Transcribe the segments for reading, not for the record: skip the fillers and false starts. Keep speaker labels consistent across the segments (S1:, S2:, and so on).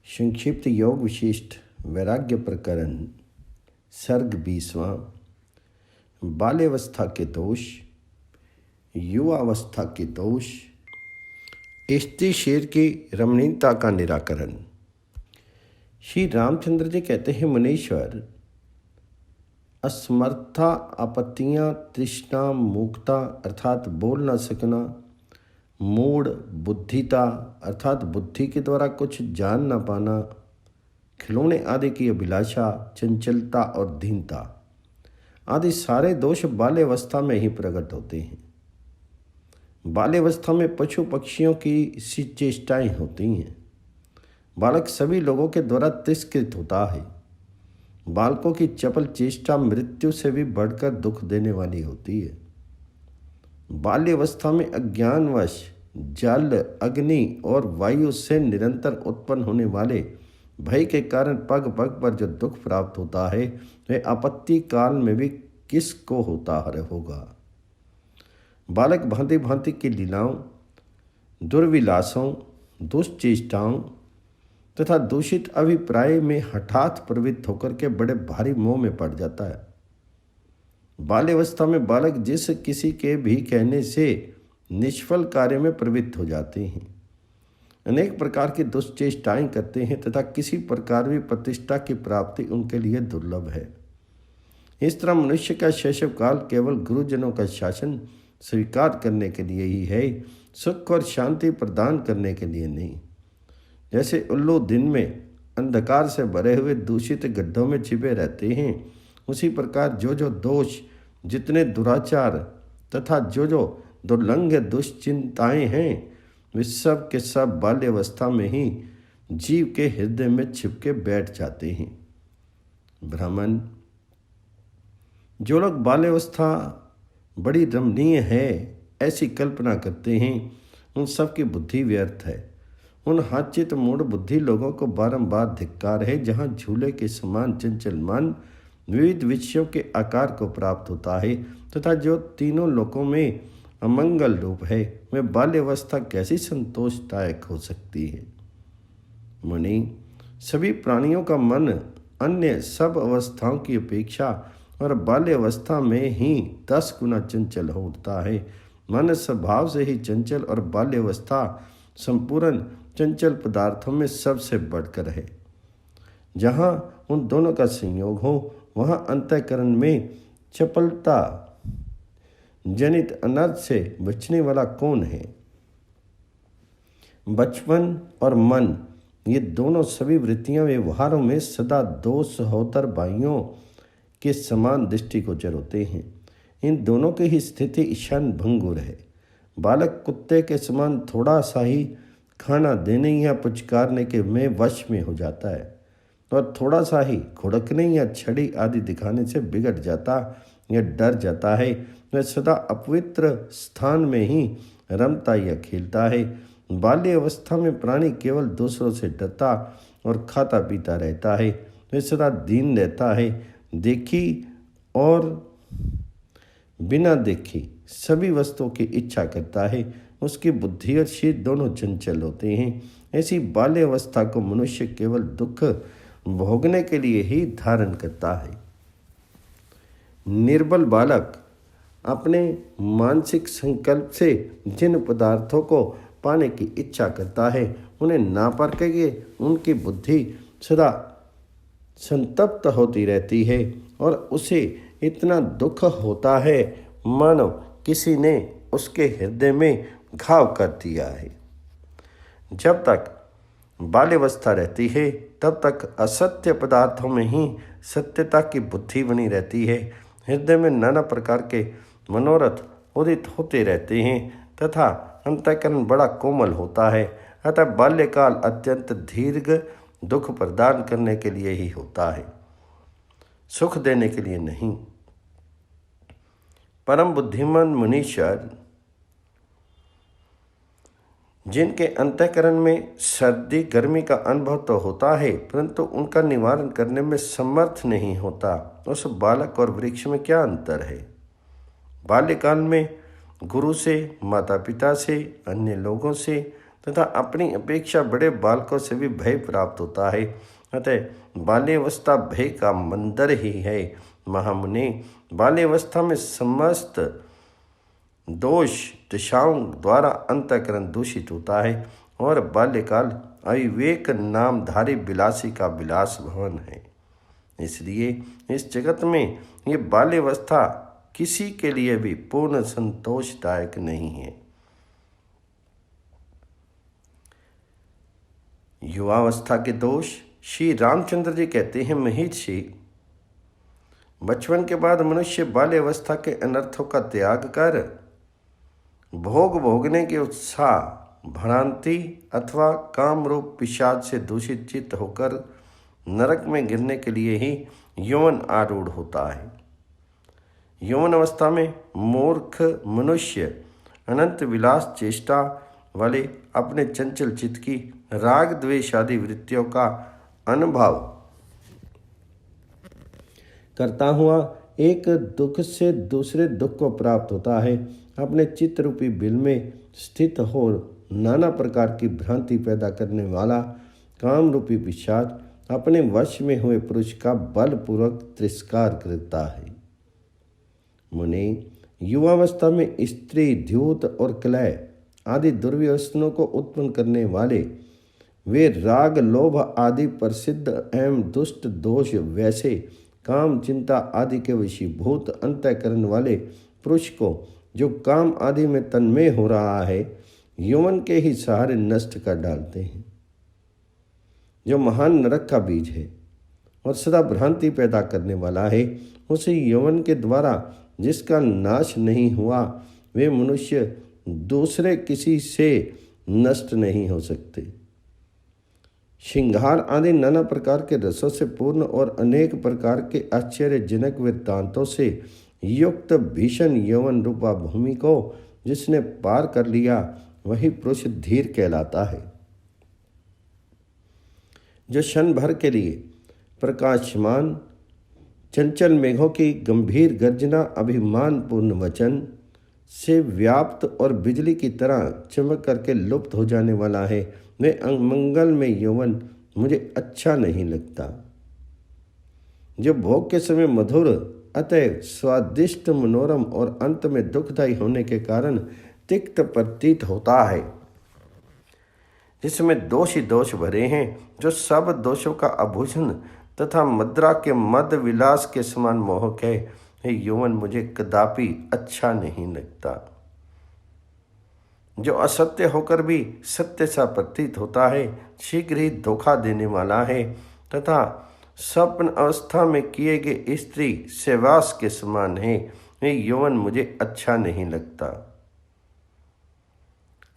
S1: संक्षिप्त योग विशिष्ट वैराग्य प्रकरण सर्ग 20वां। बाल्यावस्था के दोष, युवावस्था के दोष, स्त्री शेर की रमणीयता का निराकरण। श्री रामचंद्र जी कहते हैं, मुनीश्वर, असमर्था, आपत्तियाँ, तृष्णा, मूकता अर्थात बोल न सकना, मूढ़, बुद्धिता अर्थात बुद्धि के द्वारा कुछ जान न पाना, खिलौने आदि की अभिलाषा, चंचलता और दीनता आदि सारे दोष बाल्यावस्था में ही प्रकट होते हैं। बाल्यावस्था में पशु पक्षियों की सी चेष्टाएं होती हैं। बालक सभी लोगों के द्वारा तिरस्कृत होता है। बालकों की चपल चेष्टा मृत्यु से भी बढ़कर दुख देने वाली होती है। बाल्यावस्था में अज्ञानवश जल, अग्नि और वायु से निरंतर उत्पन्न होने वाले भय के कारण पग पग पर जो दुख प्राप्त होता है, वह आपत्ति काल में भी किसको होता होगा। बालक भांति भांति की लीलाओं, दुर्विलासों, दुष्चेष्टाओं तथा दूषित अभिप्राय में हठात प्रवृत्त होकर के बड़े भारी मोह में पड़ जाता है। बाल्यावस्था में बालक जिस किसी के भी कहने से निष्फल कार्य में प्रवृत्त हो जाते हैं, अनेक प्रकार की दुष्चेष्टाएं करते हैं तथा किसी प्रकार भी प्रतिष्ठा की प्राप्ति उनके लिए दुर्लभ है। इस तरह मनुष्य का शैशव काल केवल गुरुजनों का शासन स्वीकार करने के लिए ही है, सुख और शांति प्रदान करने के लिए नहीं। जैसे उल्लू दिन में अंधकार से भरे हुए दूषित गड्ढों में छिपे रहते हैं, उसी प्रकार जो जो दोष, जितने दुराचार तथा जो जो दुर्लंघ दुश्चिंताएं हैं, वे सब के सब बाल्यावस्था में ही जीव के हृदय में छिपके बैठ जाते हैं। ब्राह्मण, जो लोग बाल्यावस्था बड़ी रमणीय है ऐसी कल्पना करते हैं, उन सब की बुद्धि व्यर्थ है। उन हाचित मूढ़ बुद्धि लोगों को बारंबार धिक्कार है, जहाँ झूले के समान चंचल मन विविध विषयों के आकार को प्राप्त होता है तथा जो तीनों लोकों में अमंगल रूप है, वह बाल्यावस्था कैसी संतोषदायक हो सकती है। मुनि, सभी प्राणियों का मन अन्य सब अवस्थाओं की अपेक्षा और बाल्यावस्था में ही 10 गुना चंचल हो उठता है। मन स्वभाव से ही चंचल और बाल्यावस्था संपूर्ण चंचल पदार्थों में सबसे बढ़कर है। जहाँ उन दोनों का संयोग हो, वहाँ अंतःकरण में चपलता जनित अनर्थ से बचने वाला कौन है। बचपन और मन, ये दोनों सभी वृत्तियां व्यवहारों में सदा दो सहोदर भाइयों के समान दृष्टिगोचर होते हैं। इन दोनों की ही स्थिति ईशान भंगुर है। बालक कुत्ते के समान थोड़ा सा ही खाना देने या पुचकारने के में वश में हो जाता है और थोड़ा सा ही घुड़कने या छड़ी आदि दिखाने से बिगड़ जाता या डर जाता है। वह सदा अपवित्र स्थान में ही रमता या खेलता है। बाल्य अवस्था में प्राणी केवल दूसरों से डरता और खाता पीता रहता है। वह सदा दीन रहता है, देखी और बिना देखी सभी वस्तुओं की इच्छा करता है। उसकी बुद्धि और शरीर दोनों चंचल होते हैं। ऐसी बाल्यावस्था को मनुष्य केवल दुख भोगने के लिए ही धारण करता है। निर्बल बालक अपने मानसिक संकल्प से जिन पदार्थों को पाने की इच्छा करता है, उन्हें ना पाकर उनकी बुद्धि सदा संतप्त होती रहती है और उसे इतना दुख होता है मानो किसी ने उसके हृदय में घाव कर दिया है। जब तक बाल्यावस्था रहती है, तब तक असत्य पदार्थों में ही सत्यता की बुद्धि बनी रहती है। हृदय में नाना प्रकार के मनोरथ उदित होते रहते हैं तथा अंतःकरण बड़ा कोमल होता है। अतः बाल्यकाल अत्यंत दीर्घ दुख प्रदान करने के लिए ही होता है, सुख देने के लिए नहीं। परम बुद्धिमान मुनीश्वर, जिनके अंतःकरण में सर्दी गर्मी का अनुभव तो होता है, परंतु उनका निवारण करने में समर्थ नहीं होता, उस बालक और वृक्ष में क्या अंतर है। बाल्यकाल में गुरु से, माता पिता से, अन्य लोगों से तथा अपनी अपेक्षा बड़े बालकों से भी भय प्राप्त होता है। अतः बाल्यावस्था भय का मंदिर ही है। महामुनि, बाल्यावस्था में समस्त दोष दिशाओं द्वारा अंतःकरण दूषित होता है और बाल्यकाल अविवेक नामधारी विलासी का विलास भवन है। इसलिए इस जगत में ये बाल्यावस्था किसी के लिए भी पूर्ण संतोषदायक नहीं है। युवावस्था के दोष श्री रामचंद्र जी कहते हैं, महिषी, बचपन के बाद मनुष्य बाल्यावस्था के अनर्थों का त्याग कर भोग भोगने के उत्साह, भ्रांति अथवा काम रूप पिशाच से दूषित चित्त होकर नरक में गिरने के लिए ही यौवन आरूढ़ होता है। यौवन अवस्था में मूर्ख मनुष्य अनंत विलास चेष्टा वाले अपने चंचल चित्त की राग द्वेष आदि वृत्तियों का अनुभव करता हुआ एक दुख से दूसरे दुख को प्राप्त होता है। अपने चित्त रूपी बिल में स्थित हो नाना प्रकार की भ्रांति पैदा करने वाला काम रूपी पिशाच अपने वश में हुए पुरुष का बलपूर्वक तिरस्कार करता है। मुनि, युवावस्था में स्त्री, द्यूत और कलह आदि दुर्व्यसनों को उत्पन्न करने वाले वे राग, लोभ आदि प्रसिद्ध एवं दुष्ट दोष वैसे काम, चिंता आदि के वशीभूत अंतःकरण वाले पुरुष को जो काम आदि में तन्मय हो रहा है, यौवन के ही सहारे नष्ट कर डालते हैं। जो महान नरक का बीज है और सदा भ्रांति पैदा करने वाला है, उसे यौवन के द्वारा जिसका नाश नहीं हुआ, वे मनुष्य दूसरे किसी से नष्ट नहीं हो सकते। श्रृंगार आदि नाना प्रकार के रसों से पूर्ण और अनेक प्रकार के आश्चर्यजनक वृत्तांतों से युक्त भीषण यौवन रूपा भूमि को जिसने पार कर लिया, वही पुरुष धीर कहलाता है। जो क्षण भर के लिए प्रकाशमान चंचल मेघों की गंभीर गर्जना, अभिमान पूर्ण वचन से व्याप्त और बिजली की तरह चमक करके लुप्त हो जाने वाला है, वे मंगल में यौवन मुझे अच्छा नहीं लगता। जो भोग के समय मधुर, अतः स्वादिष्ट, मनोरम और अंत में दुखदायी होने के कारण तिक्त प्रतीत होता है, जिसमें दोष ही दोष भरे हैं, जो सब दोषों का आभूषण तथा मुद्रा के मद विलास के समान मोहक है, यौवन मुझे कदापि अच्छा नहीं लगता। जो असत्य होकर भी सत्य सा प्रतीत होता है, शीघ्र ही धोखा देने वाला है तथा स्वप्न अवस्था में किए गए स्त्री सेवास के समान है, यौवन मुझे अच्छा नहीं लगता।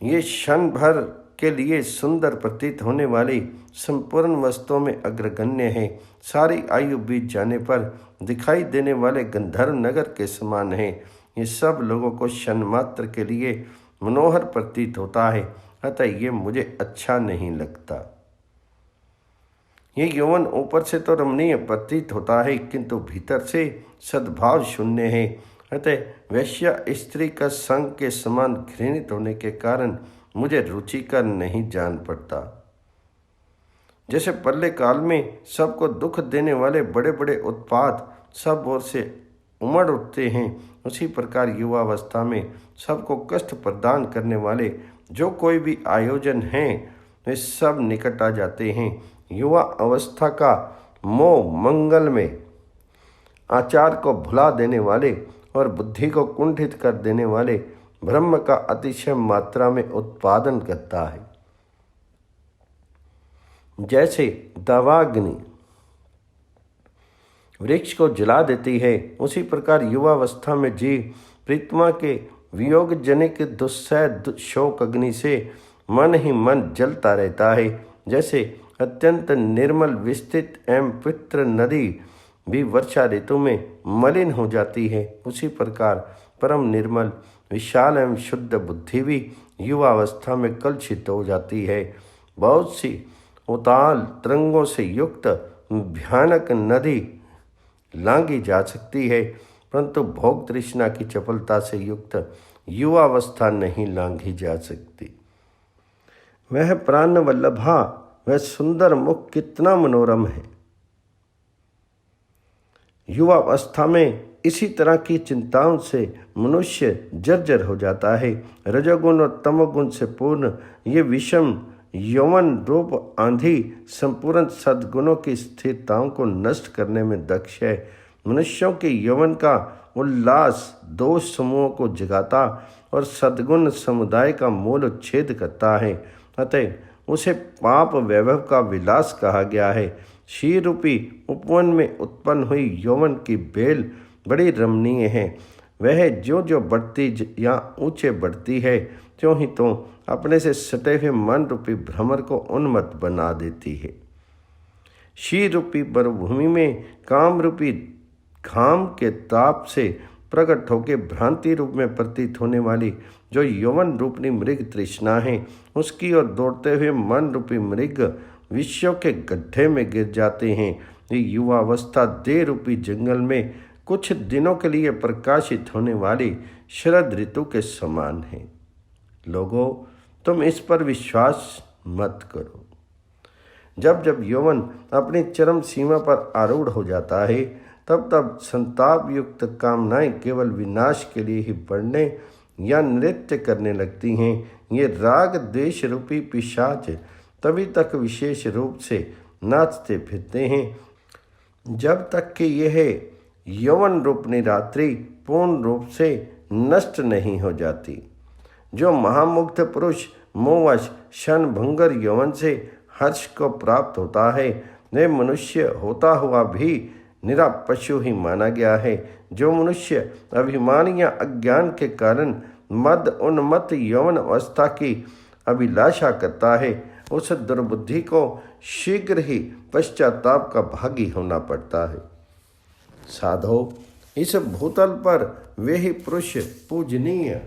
S1: ये क्षण भर के लिए सुंदर प्रतीत होने वाली संपूर्ण वस्तुओं में अग्रगण्य है, सारी आयु बीत जाने पर दिखाई देने वाले गंधर्व नगर के समान है। ये सब लोगों को क्षण मात्र के लिए मनोहर प्रतीत होता है, अतः ये मुझे अच्छा नहीं लगता। ये यौवन ऊपर से तो रमणीय प्रतीत होता है, किंतु भीतर से सद्भाव शून्य है, अतः वैश्या स्त्री का संग के समान घृणित होने के कारण मुझे रुचिकर नहीं जान पड़ता। जैसे प्रलय काल में सबको दुख देने वाले बड़े बड़े उत्पात सब ओर से उमड़ उठते हैं, उसी प्रकार युवावस्था में सबको कष्ट प्रदान करने वाले जो कोई भी आयोजन हैं, वे सब निकट आ जाते हैं। युवा अवस्था का मोह मंगल में आचार को भुला देने वाले और बुद्धि को कुंठित कर देने वाले ब्रह्म का अतिशय मात्रा में उत्पादन करता है। जैसे दावाग्नि वृक्ष को जला देती है, उसी प्रकार युवावस्था में जीव प्रीतमा के वियोग जनिक दुस्सह शोक अग्नि से मन ही मन जलता रहता है। जैसे अत्यंत निर्मल विस्तृत एवं पवित्र नदी भी वर्षा ऋतु में मलिन हो जाती है, उसी प्रकार परम निर्मल विशाल एवं शुद्ध बुद्धि भी युवावस्था में कलुषित हो जाती है। बहुत सी उताल तरंगों से युक्त भयानक नदी लांघी जा सकती है, परंतु भोग तृष्णा की चपलता से युक्त युवावस्था नहीं लांघी जा सकती। वह प्राण वल्लभा, वह सुंदर मुख कितना मनोरम है। युवावस्था में इसी तरह की चिंताओं से मनुष्य जर्जर हो जाता है। रजोगुण और तमोगुण से पूर्ण ये विषम यौवन रूप आंधी संपूर्ण सद्गुणों की स्थिरताओं को नष्ट करने में दक्ष है। मनुष्यों के यौवन का उल्लास दोष समूहों को जगाता और सद्गुण समुदाय का मूल उच्छेद करता है। अतः उसे पाप वैभव का विलास कहा गया है। क्षीर रूपी उपवन में उत्पन्न हुई यौवन की बेल बड़ी रमणीय है। वह जो जो बढ़ती या ऊंचे बढ़ती है, त्यों ही तो अपने से सटे हुए मन रूपी भ्रमर को उन्मत्त बना देती है। क्षीर रूपी मरुभूमि में काम रूपी घाम के ताप से प्रकट होकर भ्रांति रूप में प्रतीत होने वाली जो यौवन रूपनी मृग तृष्णा है, उसकी ओर दौड़ते हुए मन रूपी मृग विषयों के गड्ढे में गिर जाते हैं। ये युवावस्था देह रूपी जंगल में कुछ दिनों के लिए प्रकाशित होने वाली शरद ऋतु के समान है। लोगों, तुम इस पर विश्वास मत करो। जब जब यौवन अपनी चरम सीमा पर आरूढ़ हो जाता है, तब तब संताप युक्त कामनाएं केवल विनाश के लिए ही बढ़ने या नृत्य करने लगती हैं। ये राग द्वेष रूपी पिशाच तभी तक विशेष रूप से नाचते फिरते हैं जब तक कि यह यौवन रूपनी रात्रि पूर्ण रूप से नष्ट नहीं हो जाती। जो महामुग्ध पुरुष मोहवश क्षणभंगुर यौवन से हर्ष को प्राप्त होता है, वह मनुष्य होता हुआ भी निरा पशु ही माना गया है। जो मनुष्य अभिमान या अज्ञान के कारण मद उन्मत्त यौवन अवस्था की अभिलाषा करता है, उस दुर्बुद्धि को शीघ्र ही पश्चाताप का भागी होना पड़ता है। साधो, इस भूतल पर वे ही पुरुष पूजनीय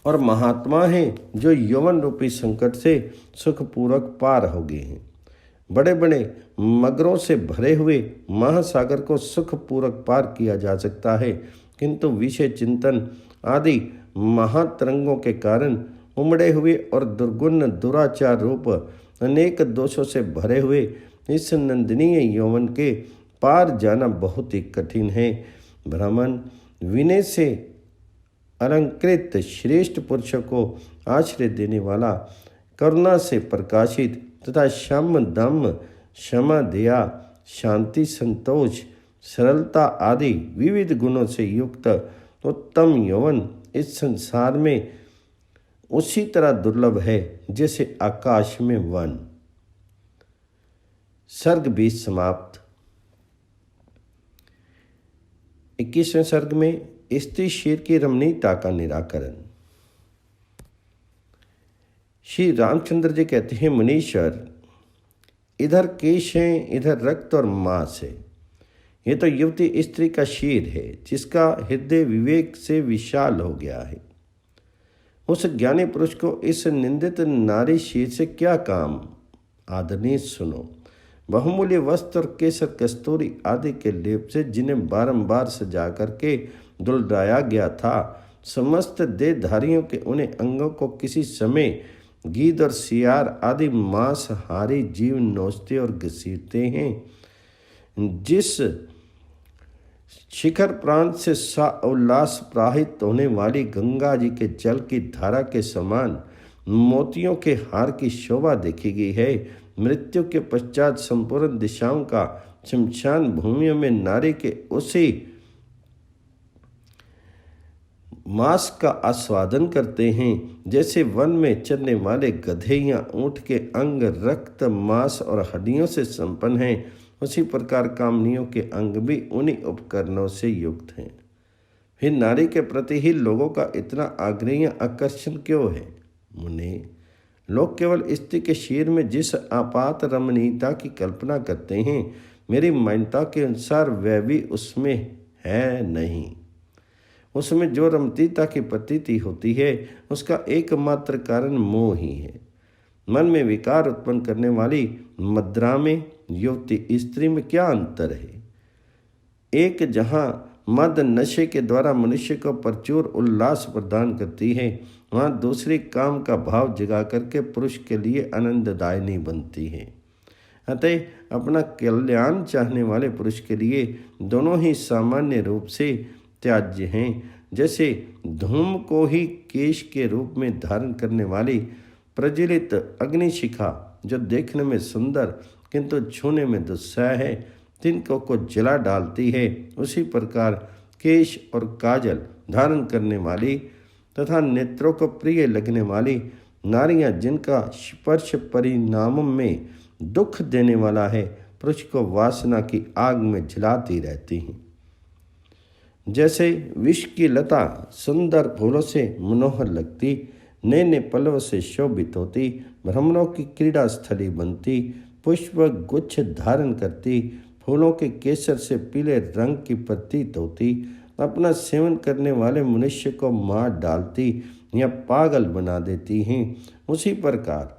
S1: और महात्मा हैं जो यौवन रूपी संकट से सुखपूर्वक पार हो गए हैं। बड़े बड़े मगरों से भरे हुए महासागर को सुखपूर्वक पार किया जा सकता है, किंतु विषय चिंतन आदि महातरंगों के कारण उमड़े हुए और दुर्गुण दुराचार रूप अनेक दोषों से भरे हुए इस नंदनीय यौवन के पार जाना बहुत ही कठिन है। ब्राह्मण विनय से अलंकृत श्रेष्ठ पुरुषों को आश्रय देने वाला, करुणा से प्रकाशित तथा शम दम क्षमा दया शांति संतोष सरलता आदि विविध गुणों से युक्त उत्तम यौवन इस संसार में उसी तरह दुर्लभ है जैसे आकाश में वन। सर्ग 20 समाप्त। 21वें सर्ग में स्त्री शेर की रमणीयता का निराकरण। श्री रामचंद्र जी कहते हैं, मुनीश्वर, इधर केश हैं, इधर रक्त और मांस है। ये तो युवती स्त्री का शीर है जिसका हृदय विवेक से विशाल हो गया है। उस ज्ञानी पुरुष को इस निंदित नारी शीर से क्या काम? आदरणीय सुनो, बहुमूल्य वस्त्र और केसर कस्तूरी आदि के लेप से जिन्हें बारंबार सजा करके दुलराया गया था, समस्त देहधारियों के उन्हें अंगों को किसी समय गीद और सियार आदि मांसहारी जीव नोचते और घसीटते हैं। जिस शिखर प्रांत से सा उल्लास प्राहित होने वाली गंगा जी के जल की धारा के समान मोतियों के हार की शोभा देखी गई है। मृत्यु के पश्चात संपूर्ण दिशाओं का शमशान भूमियों में नारी के उसी मांस का आस्वादन करते हैं जैसे वन में चलने वाले गधे या ऊंट के अंग रक्त मांस और हड्डियों से संपन्न हैं। उसी प्रकार कामनियों के अंग भी उन्हीं उपकरणों से युक्त हैं। फिर नारी के प्रति ही लोगों का इतना आग्रह या आकर्षण क्यों है? मुने, लोग केवल स्त्री के शीर में जिस आपात रमणीयता की कल्पना करते हैं, मेरी मान्यता के अनुसार वह भी उसमें है नहीं। उसमें जो रमणीयता की प्रतीति होती है, उसका एकमात्र कारण मोह ही है। मन में विकार उत्पन्न करने वाली मद्रा में युवती स्त्री में क्या अंतर है? एक जहाँ मद नशे के द्वारा मनुष्य को प्रचुर उल्लास प्रदान करती है, वहाँ दूसरी काम का भाव जगा करके पुरुष के लिए आनंददायिनी बनती है। अतः अपना कल्याण चाहने वाले पुरुष के लिए दोनों ही सामान्य रूप से त्याज्य हैं। जैसे धूम को ही केश के रूप में धारण करने वाली प्रज्वलित अग्निशिखा, जो देखने में सुंदर किंतु छूने में दुस्सह है, तिनकों को जला डालती है, उसी प्रकार केश और काजल धारण करने वाली तथा नेत्रों को प्रिय लगने वाली नारियां, जिनका स्पर्श परिणामों में दुख देने वाला है, पुरुष को वासना की आग में जलाती रहती हैं। जैसे विष की लता सुंदर फूलों से मनोहर लगती, नए नए पल्लव से शोभित होती, भ्रमरों की क्रीड़ा स्थली बनती, पुष्प गुच्छ धारण करती, फूलों के केसर से पीले रंग की प्रतीत होती, अपना सेवन करने वाले मनुष्य को मार डालती या पागल बना देती हैं, उसी प्रकार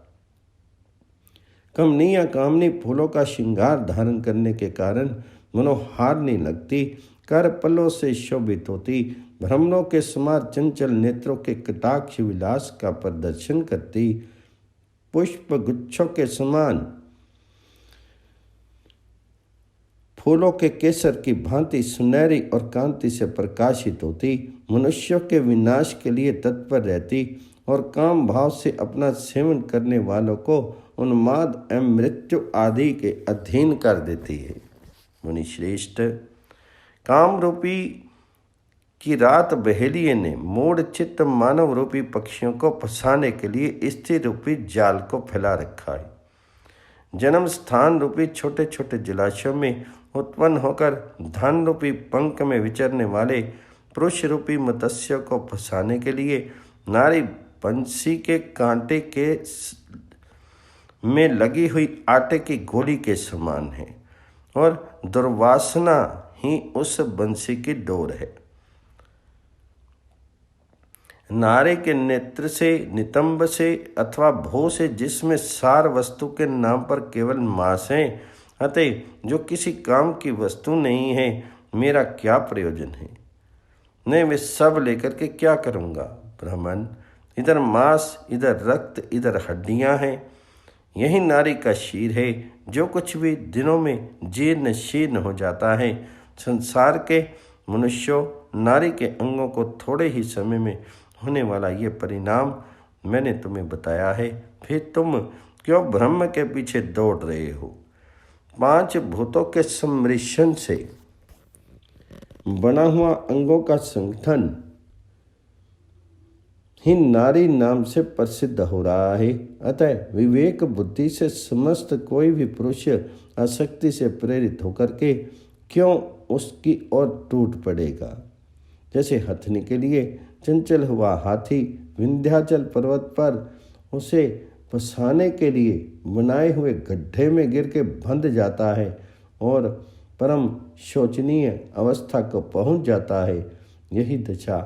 S1: कमनीय कामनी फूलों का श्रृंगार धारण करने के कारण मनोहारिणी लगती, कर पल्लों से शोभित होती, भ्रमरों के समान चंचल नेत्रों के कटाक्ष विलास का प्रदर्शन करती, पुष्प गुच्छों के समान फूलों के केसर की भांति सुनहरी और कांति से प्रकाशित होती, मनुष्यों के विनाश के लिए तत्पर रहती और काम भाव से अपना सेवन करने वालों को उन्माद एवं मृत्यु आदि के अधीन कर देती है। मुनिश्रेष्ठ, काम रूपी की रात बहेलिये ने मूढ़ चित्त मानव रूपी पक्षियों को फंसाने के लिए स्थिर रूपी जाल को फैला रखा है। जन्म स्थान रूपी छोटे छोटे जलाशयों में उत्पन्न होकर धन रूपी पंख में विचरने वाले पुरुष रूपी मत्स्य को फंसाने के लिए नारी बंसी के कांटे के में लगी हुई आटे की गोली के समान है और दुर्वासना ही उस बंसी की डोर है। नारे के नेत्र से, नितंब से अथवा भो से, जिसमें सार वस्तु के नाम पर केवल मांस है, अतः जो किसी काम की वस्तु नहीं है, मेरा क्या प्रयोजन है? नहीं, मैं सब लेकर के क्या करूँगा? ब्राह्मण, इधर मांस, इधर रक्त, इधर हड्डियाँ हैं, यही नारी का शीर है, जो कुछ भी दिनों में जीर्ण शीर्ण हो जाता है। संसार के मनुष्यों, नारी के अंगों को थोड़े ही समय में होने वाला ये परिणाम मैंने तुम्हें बताया है, फिर तुम क्यों ब्रह्म के पीछे दौड़ रहे हो? 5 भूतों के सम्मिश्रण से बना हुआ अंगों का संगठन ही नारी नाम से प्रसिद्ध हो रहा है। अतः विवेक बुद्धि से समस्त कोई भी पुरुष आसक्ति से प्रेरित होकर के क्यों उसकी ओर टूट पड़ेगा? जैसे हथनी के लिए चंचल हुआ हाथी विंध्याचल पर्वत पर उसे फंसाने के लिए बनाए हुए गड्ढे में गिर के बंध जाता है और परम शोचनीय अवस्था को पहुंच जाता है, यही दशा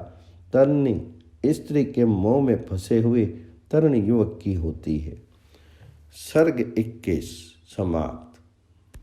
S1: तरनी स्त्री के मोह में फंसे हुए तरुण युवक की होती है। सर्ग 21 समाप्त।